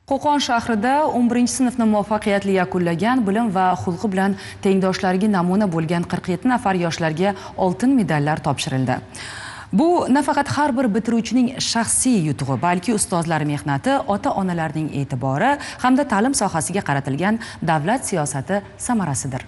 Qo'qon shahrida 11-sinfni muvaffaqiyatli yakunlagan, bilim va xulqi bilan tengdoshlariga namuna bo'lgan 47 nafar yoshlarga oltin medallar topshirildi. Bu nafaqat har bir bitiruvchining shaxsiy yutug'i, balki ustozlar mehnati, ota-onalarning e'tibori hamda ta'lim sohasiga qaratilgan davlat siyosati samarasidir.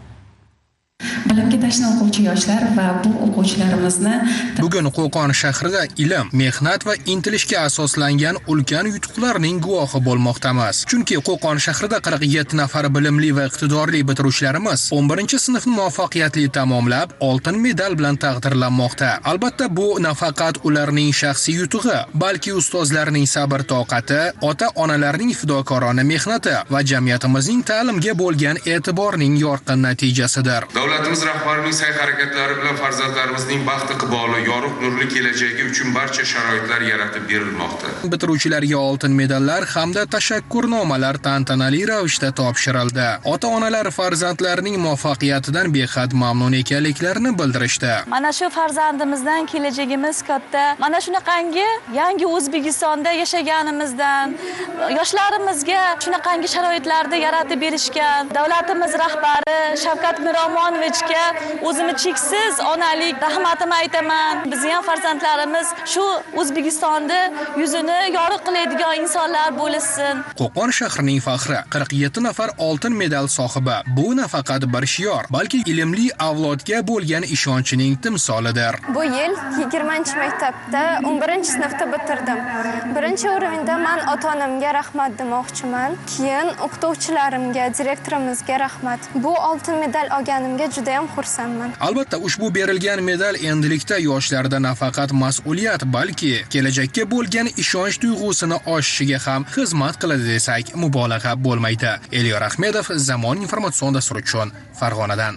Bilimga tashna o'quvchi yoshlar va bu o'quvchilarimizni bugun Qo'qon shahrida ilm, mehnat va intilishga asoslangan ulkan yutuqlarning guvohi bo'lmoqdamiz. Chunki Qo'qon shahrida 47 nafar bilimli va iqtidorli bitiruvchilarimiz 11-sinfni muvaffaqiyatli tamomlab, oltin medal bilan taqdirlanmoqda. Albatta, bu nafaqat ularning shaxsiy yutug'i, balki ustozlarning sabr-toqati, ota-onalarning fidokorona mehnati va jamiyatimizning ta'limga bo'lgan e'tiborining yorqin natijasidir. Davlatimiz rahbarining sa'y-harakatlari bilan farzandlarimizning baxti iqboli, yorug' nurli kelajagi uchun barcha sharoitlar yaratib berilmoqda. Bitiruvchilarga oltin medallar hamda tashakkurnomalar tantanali ravishda topshirildi. Ota-onalar farzandlarining muvaffaqiyatidan behad mamnun ekanliklarini bildirishdi. Mana shu farzandimizdan kelajagimiz katta. Mana shunaqangi yangi O'zbekistonda yashaganimizdan, yoshlarimizga shunaqangi sharoitlarda yaratib berishgan davlatimiz rahbari Shavkat Miromonovichga o'zimni cheksiz onalik rahmatimni aytaman. Bizning ham farzandlarimiz shu O'zbekistonda yuzini yorug' qiladigan insonlar bo'lsin. Qo'qon shahrining faxri 47 nafar oltin medal sohibi. Bu nafaqat bir shior, balki ilmli avlodga bo'lgan ishonchining timsolidir. Bu yil 20-maktabda 11-sinfda bitirdim. Birinchi o'rinda men ota-onamga rahmat demoqchiman. Keyin o'qituvchilarimga, direktorimizga rahmat. Bu oltin medal olganimga juda ham xursandman. Albatta, ushbu berilgan medal endilikda yoshlarda nafaqat mas'uliyat, balki kelajakka bo'lgan ishonch tuyg'usini oshishiga ham xizmat qiladi desak mubolag'a bo'lmaydi. Elyor Ahmedov, Zamon informatsion dasturi uchun Farg'onadan.